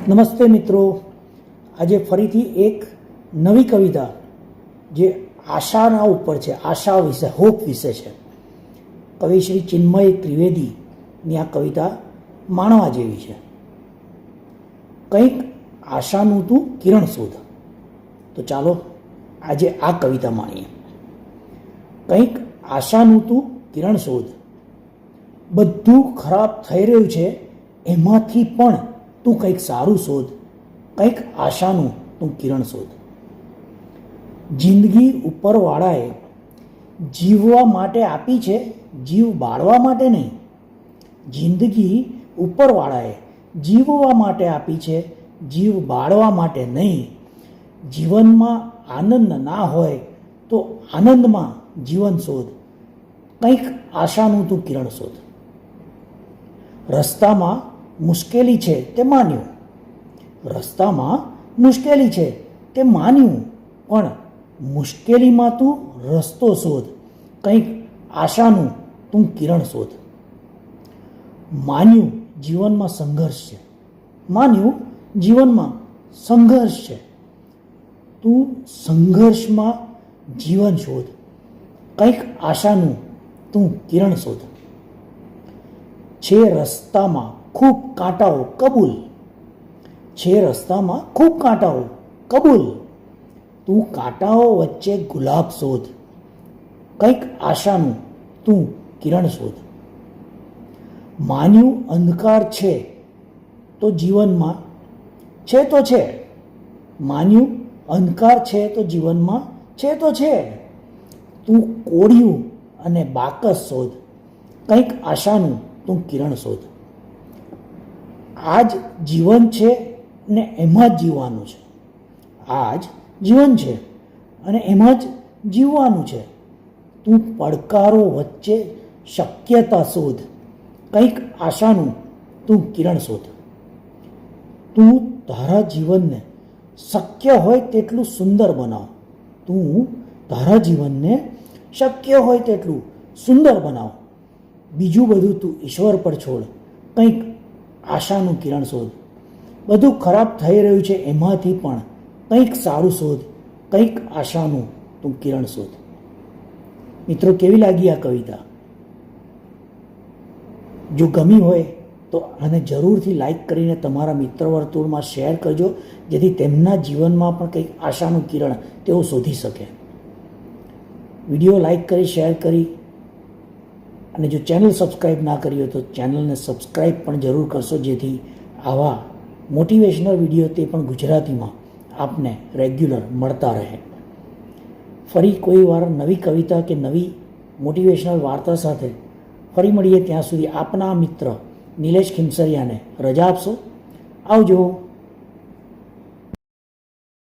નમસ્તે મિત્રો, આજે ફરીથી એક નવી કવિતા જે આશાના ઉપર છે, આશા વિશે, હોપ વિશે છે. કવિ શ્રી ચિન્મય ત્રિવેદીની આ કવિતા માણવા જેવી છે. કંઈક આશાનું તું કિરણ શોધ. તો ચાલો આજે આ કવિતા માણીએ. કંઈક આશાનું તું કિરણ શોધ. બધું ખરાબ થઈ રહ્યું છે, એમાંથી પણ તું કંઈક સારું શોધ. કંઈક આશાનું તું કિરણ શોધ. જિંદગી ઉપરવાળાએ જીવવા માટે આપી છે, જીવ બાળવા માટે નહીં. જિંદગી ઉપરવાળાએ જીવવા માટે આપી છે, જીવ બાળવા માટે નહીં. જીવનમાં આનંદ ના હોય તો આનંદમાં જીવન શોધ. કંઈક આશાનું તું કિરણ શોધ. રસ્તામાં મુશ્કેલી છે તે માન્યું. રસ્તામાં મુશ્કેલી છે તે માન્યું, પણ મુશ્કેલીમાં તું રસ્તો શોધ. કંઈક આશાનું તું કિરણ શોધ. માન્યું જીવનમાં સંઘર્ષ છે, માન્યું જીવનમાં સંઘર્ષ છે. તું સંઘર્ષમાં જીવન શોધ. કંઈક આશાનું તું કિરણ શોધ. છે રસ્તામાં ખૂબ કાંટાઓ કબૂલ. છે રસ્તામાં ખૂબ કાંટાઓ કબૂલ. તું કાંટાઓ વચ્ચે ગુલાબ શોધ. કંઈક આશાનું તું કિરણ શોધ. માન્યું અંધકાર છે તો જીવનમાં છે તો છે. માન્યું અંધકાર છે તો જીવનમાં છે તો છે. તું કોળિયું અને બાકસ શોધ. કંઈક આશાનું તું કિરણ શોધ. આજ જીવન છે ને એમાં જ જીવવાનું છે. આજ જીવન છે અને એમાં જ જીવવાનું છે. તું પડકારો વચ્ચે શક્યતા શોધ. કંઈક આશાનું તું કિરણ શોધ. તું તારા જીવનને શક્ય હોય તેટલું સુંદર બનાવ. તું તારા જીવનને શક્ય હોય તેટલું સુંદર બનાવ. બીજું બધું તું ઈશ્વર પર છોડ. કંઈક આશાનું કિરણ શોધ. બધું ખરાબ થઈ રહ્યું છે, એમાંથી પણ કંઈક સારું શોધ. કંઈક આશાનું તું કિરણ શોધ. મિત્રો, કેવી લાગી આ કવિતા? જો ગમી હોય તો આને જરૂરથી લાઈક કરીને તમારા મિત્ર વર્તુળમાં શેર કરજો, જેથી તેમના જીવનમાં પણ કંઈક આશાનું કિરણ તેઓ શોધી શકે. વિડીયો લાઈક કરી, શેર કરી, અને જો ચેનલ સબસ્ક્રાઈબ ના કરી હોય તો ચેનલને સબસ્ક્રાઈબ પણ જરૂર કરશો, જેથી આવા મોટિવેશનલ વિડીયો તે પણ ગુજરાતીમાં આપને રેગ્યુલર મળતા રહે. ફરી કોઈ વાર નવી કવિતા કે નવી મોટિવેશનલ વાર્તા સાથે ફરી મળીએ. ત્યાં સુધી આપના મિત્ર નિલેશ ખીમસરિયાને રજા આપશો. આવજો.